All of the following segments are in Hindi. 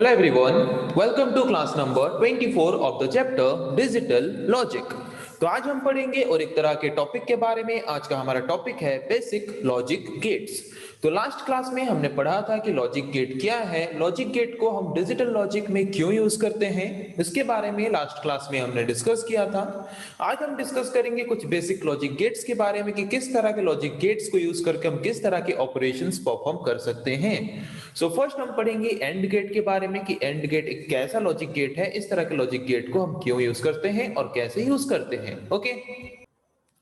Hello everyone, welcome to class number 24 of the chapter Digital Logic। तो आज हम पढ़ेंगे और एक तरह के टॉपिक के बारे में। आज का हमारा टॉपिक है बेसिक लॉजिक गेट्स। तो लास्ट क्लास में हमने पढ़ा था कि लॉजिक गेट क्या है, लॉजिक गेट को हम डिजिटल लॉजिक में क्यों यूज करते हैं, इसके बारे में लास्ट क्लास में हमने डिस्कस किया था। आज हम डिस्कस करेंगे कुछ बेसिक लॉजिक गेट्स के बारे में कि किस तरह के लॉजिक गेट्स को यूज करके हम किस तरह के ऑपरेशंस परफॉर्म कर सकते हैं। सो फर्स्ट हम पढ़ेंगे एंड गेट के बारे में कि एंड गेट एक कैसा लॉजिक गेट है, इस तरह के लॉजिक गेट को हम क्यों यूज करते हैं और कैसे यूज करते हैं। ओके,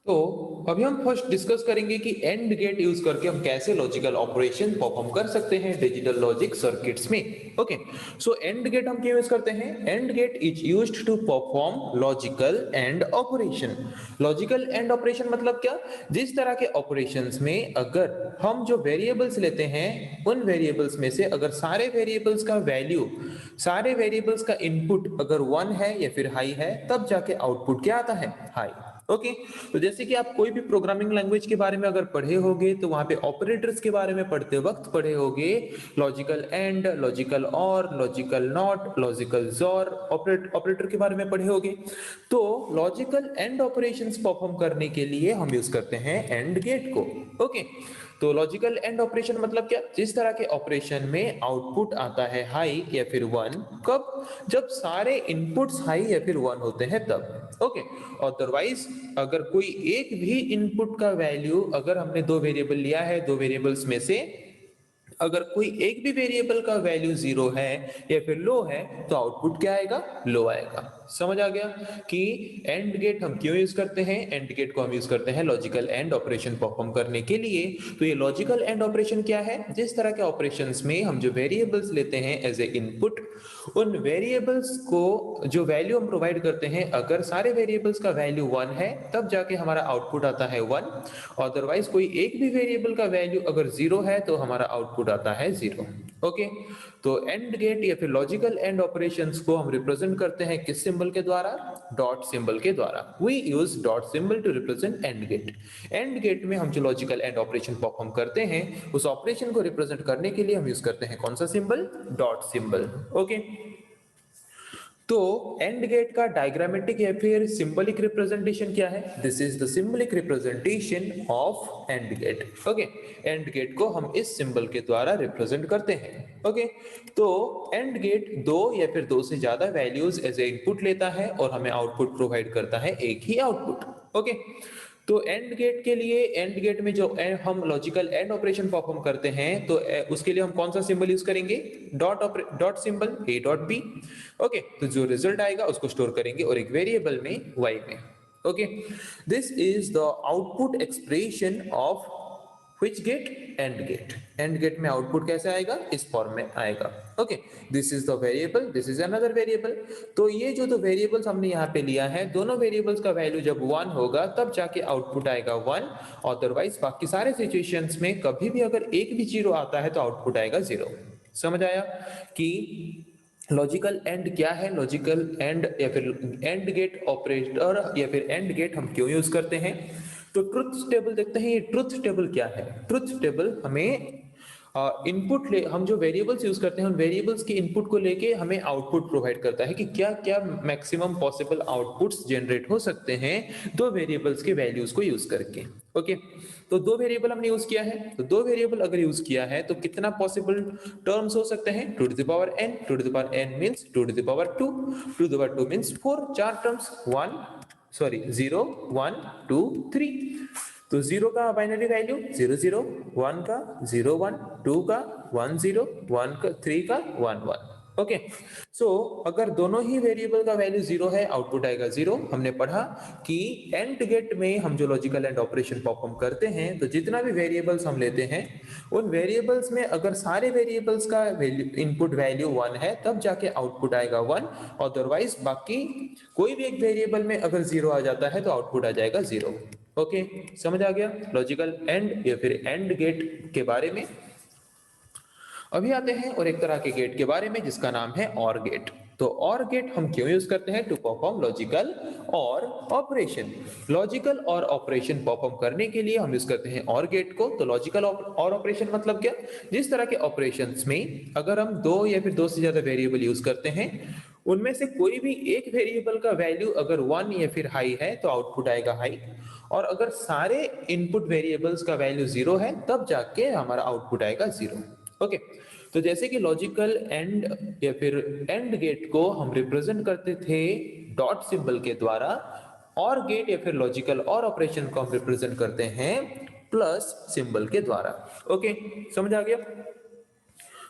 तो अभी हम फर्स्ट डिस्कस करेंगे कि एंड गेट यूज करके हम कैसे लॉजिकल ऑपरेशन परफॉर्म कर सकते हैं डिजिटल लॉजिक सर्किट्स में। ओके, सो एंड गेट हम क्यों यूज करते हैं। AND gate is used to perform logical AND operation. Logical AND operation मतलब क्या, जिस तरह के ऑपरेशंस में अगर हम जो वेरिएबल्स लेते हैं उन वेरिएबल्स में से अगर सारे वेरिएबल्स का वैल्यू, सारे वेरिएबल्स का इनपुट अगर 1 है या फिर हाई है, तब जाके आउटपुट क्या आता है, हाई। ओके, तो जैसे कि आप कोई भी प्रोग्रामिंग लैंग्वेज के बारे में अगर पढ़े होगे तो वहां पे ऑपरेटर्स के बारे में पढ़ते वक्त पढ़े होगे लॉजिकल एंड, लॉजिकल और, logical not, logical jaw, operator के बारे में पढ़े होगे। तो लॉजिकल एंड ऑपरेशंस परफॉर्म करने के लिए हम यूज करते हैं एंड गेट को। ओके, तो लॉजिकल एंड ऑपरेशन मतलब क्या, जिस तरह के ऑपरेशन में आउटपुट आता है हाई या फिर 1, कब, जब सारे इनपुट्स हाई या फिर 1 होते हैं तब। ओके, अदरवाइज अगर कोई एक भी इनपुट का वैल्यू, अगर हमने दो वेरिएबल लिया है, दो वेरिएबल्स में से अगर कोई एक भी वेरिएबल का वैल्यू 0 है या फिर लो है, तो आउटपुट क्या आएगा, लो आएगा। समझ आ गया कि एंड गेट हम क्यों यूज करते हैं। एंड गेट को हम यूज करते हैं लॉजिकल एंड ऑपरेशन परफॉर्म करने के लिए। तो ये लॉजिकल एंड ऑपरेशन क्या है, जिस तरह के ऑपरेशंस में हम जो वेरिएबल्स लेते हैं एज ए इनपुट, उन वेरिएबल्स को जो वैल्यू हम प्रोवाइड करते हैं, अगर सारे वेरिएबल्स का वैल्यू 1 है तब जाके हमारा आउटपुट आता है 1। अदरवाइज कोई एक भी वेरिएबल का वैल्यू अगर 0 है तो हमारा आउटपुट आता है 0। ओके, तो एंड गेट या फिर लॉजिकल एंड ऑपरेशंस को हम रिप्रेजेंट करते हैं किस सिंबल के द्वारा, डॉट सिंबल के द्वारा। We use dot symbol to represent AND gate. AND gate में हम जो लॉजिकल एंड ऑपरेशन परफॉर्म करते हैं, उस ऑपरेशन को रिप्रेजेंट करने के लिए हम यूज करते हैं कौन सा सिंबल, डॉट सिंबल। ओके, तो एंड गेट का डायग्रामेटिक या फिर सिंबलिक रिप्रेजेंटेशन क्या है, this is the symbolic representation of AND gate. Okay, AND gate को हम इस सिंबल के द्वारा रिप्रेजेंट करते हैं। ओके, तो एंड गेट दो या फिर दो से ज्यादा वैल्यूज एज ए इनपुट लेता है और हमें आउटपुट प्रोवाइड करता है एक ही आउटपुट। ओके, तो एंड गेट के लिए, एंड गेट में जो हम लॉजिकल एंड ऑपरेशन परफॉर्म करते हैं तो उसके लिए हम कौन सा सिंबल यूज करेंगे, dot symbol, A dot B. Okay, तो जो रिजल्ट आएगा उसको स्टोर करेंगे और एक वेरिएबल में y में। Okay, this is the output expression of which gate, AND gate. AND gate में आउटपुट कैसे आएगा, इस फॉर्म में आएगा। Okay, this is the variable, this is another variable. तो ये जो दो वेरिएबल्स हमने यहाँ पे लिया है, दोनों वेरिएबल्स का वैल्यू जब 1 होगा तब जाके आउटपुट आएगा 1। अदरवाइज बाकी सारे सिचुएशंस में कभी भी अगर एक भी 0 आता है तो आउटपुट आएगा 0। समझ आया कि लॉजिकल एंड क्या है, लॉजिकल एंड या फिर एंड गेट ऑपरेटर या फिर एंड गेट हम क्यों यूज करते हैं। तो ट्रुथ टेबल देखते हैं, ये ट्रुथ टेबल क्या है। ट्रुथ टेबल हमें इनपुट ले, हम जो वेरिएबल्स यूज करते हैं उन वेरिएबल्स के इनपुट को लेके हमें आउटपुट प्रोवाइड करता है कि क्या क्या मैक्सिमम पॉसिबल आउटपुट्स जनरेट हो सकते हैं दो वेरिएबल्स के वैल्यूज को यूज करके। ओके, तो दो वेरिएबल हमने यूज किया है, तो दो वेरिएबल अगर यूज किया है तो कितना पॉसिबल टर्म्स हो सकते हैं, two to the power n, two to the power n means two to the power 2, two the power 2 means 4, चार टर्म्स, 0 1 2 3। तो 0 का बाइनरी वैल्यू 0 0, 1 का 0 1, 2 का 1 0, 1 का 3 का 1 1। ओके, सो अगर दोनों ही वेरिएबल का वैल्यू 0 है, आउटपुट आएगा 0। हमने पढ़ा कि एंड गेट में हम जो लॉजिकल एंड ऑपरेशन परफॉर्म करते हैं तो जितना भी वेरिएबल्स हम लेते हैं उन वेरिएबल्स में अगर सारे वेरिएबल्स का इनपुट वैल्यू 1 है तब जाके आउटपुट आएगा 1। अदरवाइज बाकी कोई भी एक वेरिएबल में अगर 0 आ जाता है तो आउटपुट आ जाएगा 0। ओके, समझ आ गया लॉजिकल एंड या फिर एंड गेट के बारे में। अभी आते हैं और एक तरह के गेट के बारे में जिसका नाम है और गेट। तो और गेट हम क्यों यूज करते हैं? टू परफॉर्म लॉजिकल और ऑपरेशन। लॉजिकल और ऑपरेशन परफॉर्म करने के लिए हम यूज करते हैं और गेट को। तो लॉजिकल और ऑपरेशन मतलब क्या? जिस तरह के ऑपरेशंस में अगर हम दो या फिर दो से ज्यादा वेरिएबल यूज करते हैं, उनमें से कोई भी एक वेरिएबल का वैल्यू अगर 1 या फिर हाई है तो आउटपुट आएगा हाई, और अगर सारे इनपुट वेरिएबल्स का वैल्यू 0 है तब जाके हमारा आउटपुट आएगा 0। ओके, तो जैसे कि लॉजिकल एंड या फिर एंड गेट को हम रिप्रेजेंट करते थे डॉट सिंबल के द्वारा, और गेट या फिर लॉजिकल और ऑपरेशन को हम रिप्रेजेंट करते हैं प्लस सिंबल के द्वारा। ओके, समझ आ गया?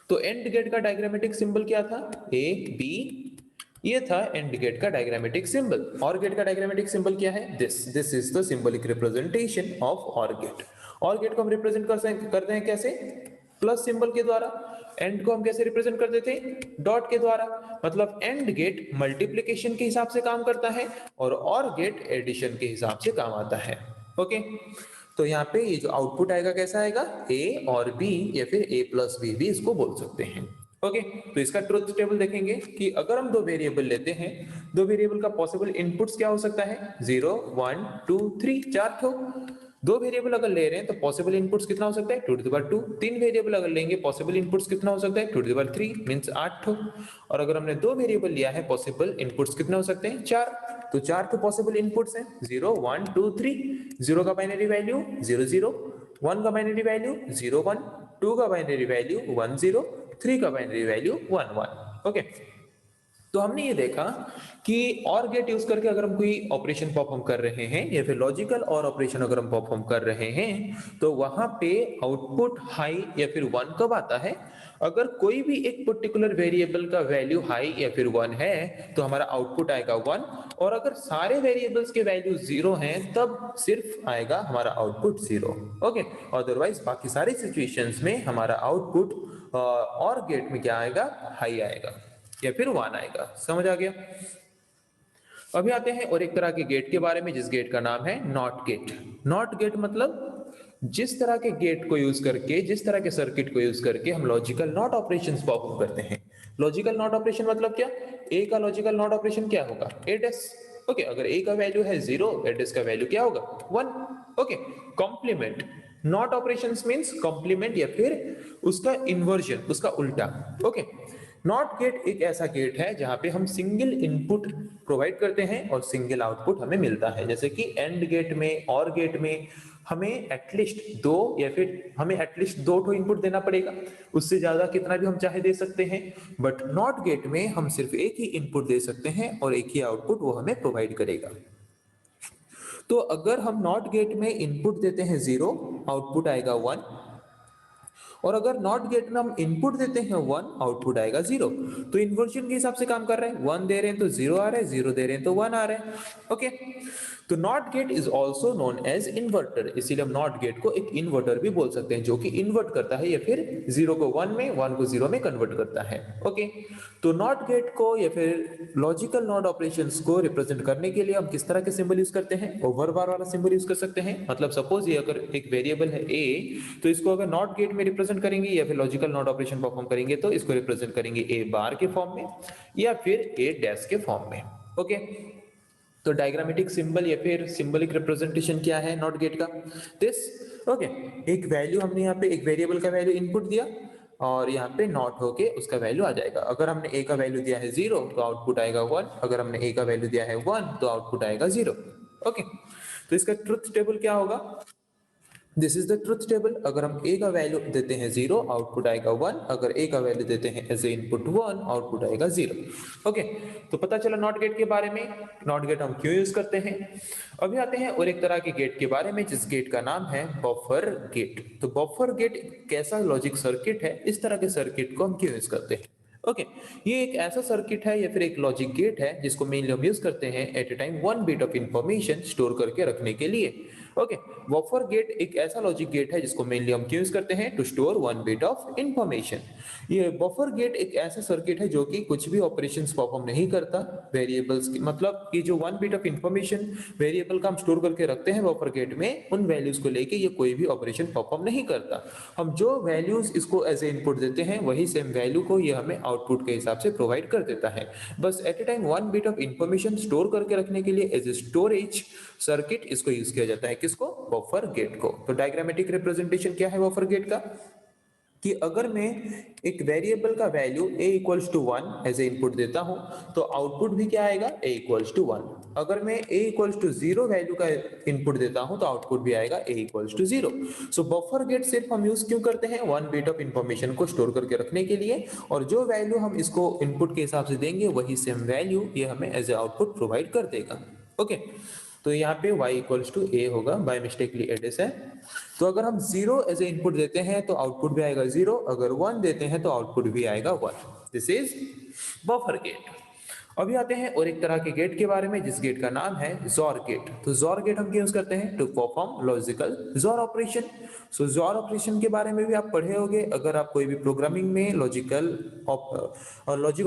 तो एंड गेट का डायग्रामेटिक सिंबल क्या था? ए बी, ये था एंड गेट का डायग्रामेटिक सिंबल। और गेट का डायग्रामेटिक सिंबल क्या है? This is the symbolic representation of और गेट। और गेट को हम रिप्रेजेंट करते हैं कैसे? प्लस सिंबल के द्वारा। एंड को हम कैसे रिप्रेजेंट करते थे? डॉट के द्वारा। मतलब एंड गेट मल्टीप्लिकेशन के हिसाब से काम करता है और गेट एडिशन के हिसाब से काम आता है। ओके, तो यहाँ पे ये जो आउटपुट आएगा कैसा आएगा? ए और बी या फिर ए प्लस बी भी इसको बोल सकते हैं। ओके, तो इसका ट्रुथ टेबल देखेंगे कि अगर हम दो वेरिएबल लेते हैं, दो वेरिएबल का पॉसिबल इनपुट्स क्या हो सकता है? 0 1 2 3, 4 ठो। दो वेरिएबल अगर ले रहे हैं तो पॉसिबल इनपुट्स कितना हो सकता है? 2 to the power 2। तीन वेरिएबल अगर लेंगे पॉसिबल इनपुट्स कितना हो सकता है? 2 to the power 3 मींस 8 ठो। और अगर हमने दो वेरिएबल लिया है, पॉसिबल इनपुट्स कितने हो सकते हैं? 4। तो 4 तो पॉसिबल इनपुट्स हैं, 0 1 2 3। 0 का बाइनरी वैल्यू 0 0, 1 का बाइनरी वैल्यू 0 1, 2 का बाइनरी वैल्यू 1 0, 3 का बाइनरी वैल्यू 1 1। ओके, तो हमने ये देखा कि और गेट यूज करके अगर हम कोई ऑपरेशन परफॉर्म कर रहे हैं या फिर लॉजिकल और ऑपरेशन अगर हम परफॉर्म कर रहे हैं, तो वहां पे आउटपुट हाई या फिर 1 कब आता है? अगर कोई भी एक पर्टिकुलर वेरिएबल का वैल्यू हाई या फिर 1 है तो हमारा आउटपुट आएगा 1, और अगर सारे वेरिएबल्स के वैल्यू 0 हैं तब सिर्फ आएगा हमारा आउटपुट 0। ओके, अदरवाइज बाकी सारी सिचुएशंस में हमारा आउटपुट और गेट में क्या आएगा? हाई आएगा या फिर 1 आएगा। समझ आ गया? अभी आते हैं और एक तरह के गेट के बारे में, जिस गेट का नाम है नॉट गेट। नॉट गेट मतलब जिस तरह के गेट को यूज करके, जिस तरह के सर्किट को यूज करके हम लॉजिकल नॉट ऑपरेशंस परफॉर्म करते हैं। लॉजिकल नॉट ऑपरेशन मतलब क्या? ए का लॉजिकल नॉट ऑपरेशन क्या होगा? एडेस। ओके, अगर ए का वैल्यू है 0, एडेस का वैल्यू क्या होगा? 1। Okay, complement not operations means complement या फिर उसका इन्वर्जन, उसका उल्टा। ओके, नॉट गेट एक ऐसा गेट है जहां पे हम सिंगल इनपुट प्रोवाइड करते हैं और सिंगल आउटपुट हमें मिलता है। जैसे कि एंड गेट में, और गेट में हमें एटलीस्ट दो या फिर हमें एटलीस्ट दो ठो इनपुट देना पड़ेगा, उससे ज्यादा कितना भी हम चाहे दे सकते हैं। बट नॉट गेट में हम सिर्फ एक ही इनपुट दे सकते हैं और एक ही आउटपुट वो हमें प्रोवाइड करेगा। तो अगर हम नॉट गेट में इनपुट देते हैं 0, आउटपुट आएगा 1, और अगर नॉट गेट में हम इनपुट देते हैं 1, आउटपुट आएगा 0। तो इन्वर्जन के हिसाब से काम कर रहे हैं। 1 दे रहे हैं तो 0 आ रहा है, 0 दे रहे हैं तो 1 आ रहा है। ओके, तो NOT gate is also known as inverter, इसीलिए हम नॉट गेट को एक इन्वर्टर भी बोल सकते हैं, जो कि इन्वर्ट करता है या फिर 0 को 1 में, 1 को 0 में कन्वर्ट करता है। ओके, तो नॉट गेट को या फिर लॉजिकल नॉट ऑपरेशंस को रिप्रेजेंट करने के लिए हम किस तरह के सिंबल यूज करते हैं? ओवर बार वाला सिंबल यूज कर सकते हैं। मतलब सपोज ये अगर एक वेरिएबल है ए, तो इसको अगर नॉट गेट में रिप्रेजेंट करेंगे या फिर लॉजिकल नॉट ऑपरेशन परफॉर्म करेंगे तो इसको रिप्रेजेंट करेंगे ए बार के फॉर्म में या फिर ए डैश के फॉर्म में। ओके, तो डायग्रामेटिक सिंबल या फिर सिंबलिक रिप्रेजेंटेशन क्या है नॉट गेट का? दिस। ओके, एक वैल्यू हमने यहाँ पे एक वेरिएबल का वैल्यू इनपुट दिया और यहाँ पे नॉट होके उसका वैल्यू आ जाएगा। अगर हमने ए का वैल्यू दिया है 0 तो आउटपुट आएगा 1, अगर हमने ए का वैल्यू दिया है 1 तो आउटपुट आएगा 0। ओके, तो इसका ट्रुथ टेबल क्या होगा? This is the truth table. अगर हम a का वैल्यू देते हैं 0, आउटपुट आएगा 1, अगर a का वैल्यू देते हैं एज ए इनपुट 1, आउटपुट आएगा 0। ओके, तो पता चला नॉट गेट के बारे में, नॉट गेट हम क्यों यूज करते हैं। अभी आते हैं और एक तरह के गेट के बारे में, जिस गेट का नाम है बफर गेट। तो बफर गेट कैसा लॉजिक सर्किट है, इस तरह के सर्किट को हम क्यों यूज करते हैं? ओके, ये एक ऐसा सर्किट है या फिर एक लॉजिक गेट है जिसको मेनली हम यूज करते हैं at a time 1 bit of information store करके रखने के लिए। ओके, बफर गेट एक ऐसा लॉजिक गेट है जिसको मेनली हम क्यों यूज करते हैं, to store one bit of information. ये बफर गेट एक ऐसा सर्किट है जो कि कुछ भी ऑपरेशंस परफॉर्म नहीं करता वेरिएबल्स की, मतलब कि जो one bit of information variable का हम स्टोर करके रखते हैं बफर गेट में, उन वैल्यूज को लेके ये कोई भी ऑपरेशन परफॉर्म नहीं करता। हम जो वैल्यूज इसको एज ए इनपुट देते हैं वही सेम वैल्यू को ये हमें आउटपुट के हिसाब से प्रोवाइड कर देता है। बस at a time one bit of information store करके रखने के लिए एज ए स्टोरेज सर्किट इसको यूज किया जाता है। किसको, बफर गेट को। तो डायग्रामेटिक रिप्रेजेंटेशन क्या है बफर गेट का, कि अगर मैं एक वेरिएबल का value a equals to 1 as a input देता हूं तो आउटपुट भी क्या आएगा, a इक्वल्स टू 1। अगर मैं a इक्वल्स टू 0 वैल्यू का इनपुट देता हूं तो आउटपुट भी आएगा a equals to 0। So buffer gate सिर्फ हम यूज क्यों करते हैं, वन बिट ऑफ इंफॉर्मेशन को स्टोर करके रखने के लिए, और जो वैल्यू हम इसको इनपुट के हिसाब से देंगे वही सेम वैल्यू ये हमें एज ए आउटपुट प्रोवाइड कर देगा। ओके, तो यहाँ पे y इक्वल्स टू a होगा, बाय मिस्टेकली एडिस है। तो अगर हम 0 एज ए इनपुट देते हैं तो आउटपुट भी आएगा 0, अगर 1 देते हैं तो आउटपुट भी आएगा 1। This is buffer gate. अभी आते हैं और एक तरह के गेट के बारे में जिस गेट का नाम है जोर गेट। तो जोर गेट हम क्यों यूज करते हैं, टू परफॉर्म लॉजिकल जोर ऑपरेशन। सो जोर ऑपरेशन के बारे में भी आप पढ़े होंगे अगर आप कोई भी प्रोग्रामिंग में लॉजिक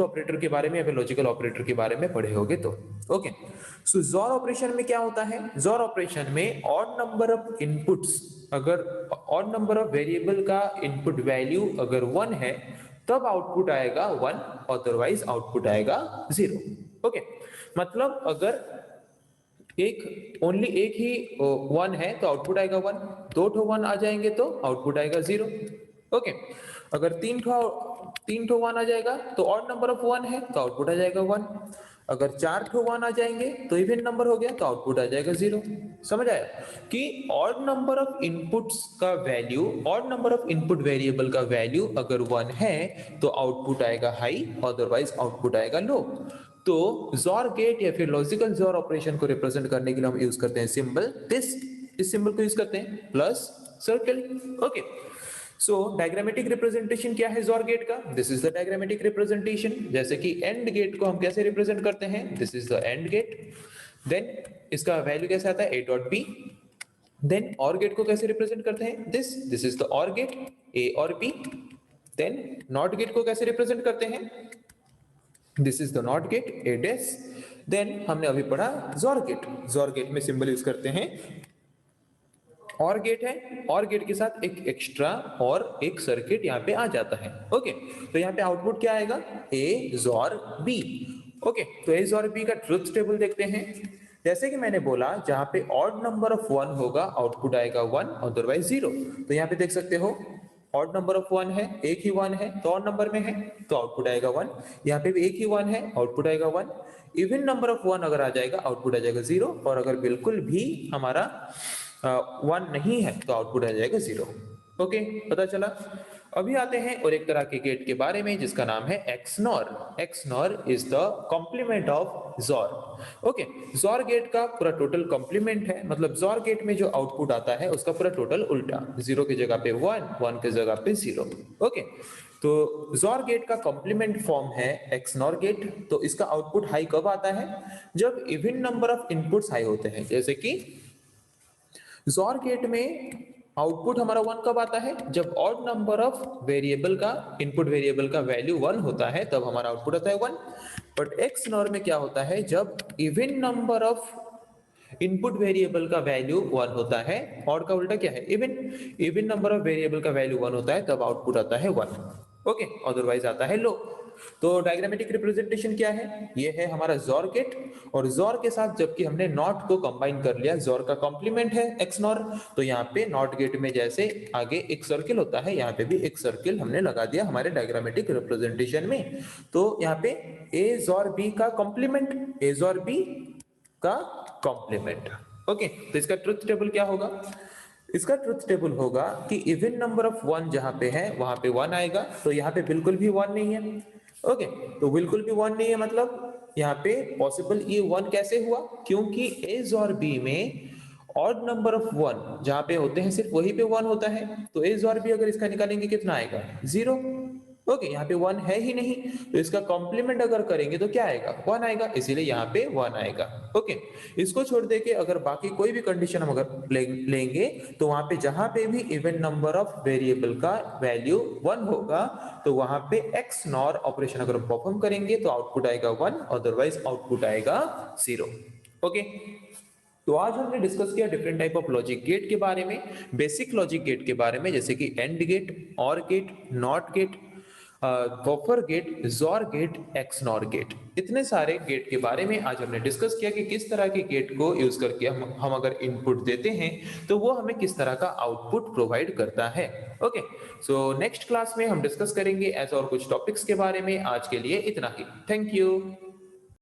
ऑपरेटर के बारे में या फिर लॉजिकल ऑपरेटर के बारे में पढ़े होंगे तो। ओके, सो जोर ऑपरेशन में क्या होता है, जोर ऑपरेशन में ऑड नंबर ऑफ इनपुट्स, अगर ऑड नंबर ऑफ वेरिएबल का इनपुट वैल्यू अगर 1 है तब आउटपुट आएगा 1, अदरवाइज आउटपुट आएगा 0। ओके, मतलब अगर ओनली एक ही 1 है तो आउटपुट आएगा 1, 2 ठो 1 आ जाएंगे तो आउटपुट आएगा 0। ओके, अगर तीन ठो 1 आ जाएगा तो ऑड नंबर ऑफ 1 है तो आउटपुट आ जाएगा 1, अगर 4 ठो 1 आ जाएंगे तो इवन नंबर हो गया तो आउटपुट आ जाएगा 0। समझ आया कि ऑड नंबर ऑफ इनपुट्स का value, odd number of input variable का वैल्यू अगर 1 है तो आउटपुट आएगा हाई, अदरवाइज आउटपुट आएगा लो। तो जोर गेट या फिर लॉजिकल जोर ऑपरेशन को रिप्रेजेंट करने के लिए हम यूज करते हैं सिंबल दिस, इस सिंबल को यूज करते हैं प्लस सर्कल। ओके, सो डायग्रामेटिक रिप्रेजेंटेशन क्या है जोर गेट का, this is the diagrammatic representation. जैसे कि एंड गेट को हम कैसे रिप्रेजेंट करते हैं, this is the AND gate, then इसका वैल्यू कैसे आता है a dot b। Then OR gate को कैसे रिप्रेजेंट करते हैं, this is the OR gate a OR b। Then NOT gate को कैसे रिप्रेजेंट करते हैं, this is the NOT gate a dash. Then हमने अभी पढ़ा जोर गेट, जोर गेट में सिंबल यूज करते हैं और गेट है, और गेट के साथ एक एक्स्ट्रा और एक सर्किट यहाँ पे आ जाता है। ओके, तो यहाँ पे आउटपुट क्या आएगा, a जोर b। ओके, तो a जोर b का ट्रुथ टेबल देखते हैं। जैसे कि मैंने बोला जहां पे ऑड नंबर ऑफ 1 होगा आउटपुट आएगा 1, अदरवाइज 0। तो यहाँ पे देख सकते हो ऑड नंबर ऑफ 1 है, एक ही 1 है तो ऑड नंबर में है तो आउटपुट आएगा 1। यहाँ पे भी एक ही 1 है, आउटपुट आएगा 1। इवन नंबर ऑफ 1 अगर आ जाएगा आउटपुट आ जाएगा 0, और अगर बिल्कुल भी हमारा 1 नहीं है तो आउटपुट आ जाएगा 0। ओके, पता चला। अभी आते हैं और एक तरह के गेट के बारे में जिसका नाम है XNOR। XNOR is the complement of XOR. Okay, XOR gate का पूरा टोटल कॉम्प्लीमेंट है, मतलब जोर गेट में जो आउटपुट आता है उसका पूरा टोटल उल्टा, 0 की जगह पे 1, 1 की जगह पे 0। ओके, तो जोर गेट का कॉम्प्लीमेंट फॉर्म है XNOR गेट। तो इसका आउटपुट हाई कब आता है, जब even number of inputs high होते हैं। जैसे कि जोर गेट में आउटपुट हमारा 1 कब आता है, जब ऑड नंबर ऑफ वेरिएबल का, इनपुट वेरिएबल का वैल्यू 1 होता है तब हमारा आउटपुट आता है 1। बट XNOR में क्या होता है, जब even number of input variable का वैल्यू 1 होता है, ऑड का उल्टा क्या है, इवन नंबर ऑफ वेरिएबल का वैल्यू 1 होता है तब आउटपुट आता है 1। ओके, अदरवाइज आता है लो। तो डायग्रामेटिक रिप्रेजेंटेशन क्या है, ये है हमारा जोर गेट, और जोर के साथ जबकि हमने नॉट को कंबाइन कर लिया, जोर का कॉम्प्लीमेंट है XNOR। तो यहाँ पे नॉट गेट में जैसे आगे एक सर्किल होता है, यहाँ पे भी एक सर्किल हमने लगा दिया हमारे डायग्रामेटिक रिप्रेजेंटेशन में। तो यहाँ पे a जोर b का कॉम्प्लीमेंट, a जोर b का कॉम्प्लीमेंट। ओके, तो इसका ट्रुथ टेबल क्या होगा, इसका ट्रुथ टेबल होगा कि इवन नंबर ऑफ 1 जहां पे है वहां पे 1 आएगा, तो यहाँ पे बिल्कुल भी 1 नहीं है। ओके, तो बिल्कुल भी 1 नहीं है, मतलब यहाँ पे पॉसिबल ये 1 कैसे हुआ, क्योंकि a और b में ऑड नंबर ऑफ 1 जहां पे होते हैं सिर्फ वही पे 1 होता है। तो a और b अगर इसका निकालेंगे कितना आएगा, 0। ओके, यहाँ पे 1 है ही नहीं, तो इसका कॉम्प्लीमेंट अगर करेंगे तो क्या आएगा, 1 आएगा, इसीलिए यहाँ पे 1 आएगा। ओके, इसको छोड़ दे के अगर बाकी कोई भी कंडीशन हम अगर लेंगे, तो वहां पे जहां पे भी इवन नंबर ऑफ वेरिएबल का वैल्यू 1 होगा, तो वहां पे एक्स नॉर ऑपरेशन अगर परफॉर्म करेंगे तो आउटपुट आएगा 1, अदरवाइज आउटपुट आएगा 0। ओके, तो आज हमने डिस्कस किया different type of logic gate के बारे में, बेसिक लॉजिक गेट के बारे में, जैसे कि AND gate, OR gate, NOT gate, buffer gate, XOR gate, XNOR gate. इतने सारे गेट के बारे में आज हमने डिस्कस किया कि किस तरह के गेट को यूज करके हम अगर इनपुट देते हैं तो वो हमें किस तरह का आउटपुट प्रोवाइड करता है। ओके, सो नेक्स्ट क्लास में हम डिस्कस करेंगे ऐसे और कुछ टॉपिक्स के बारे में। आज के लिए इतना ही। Thank you.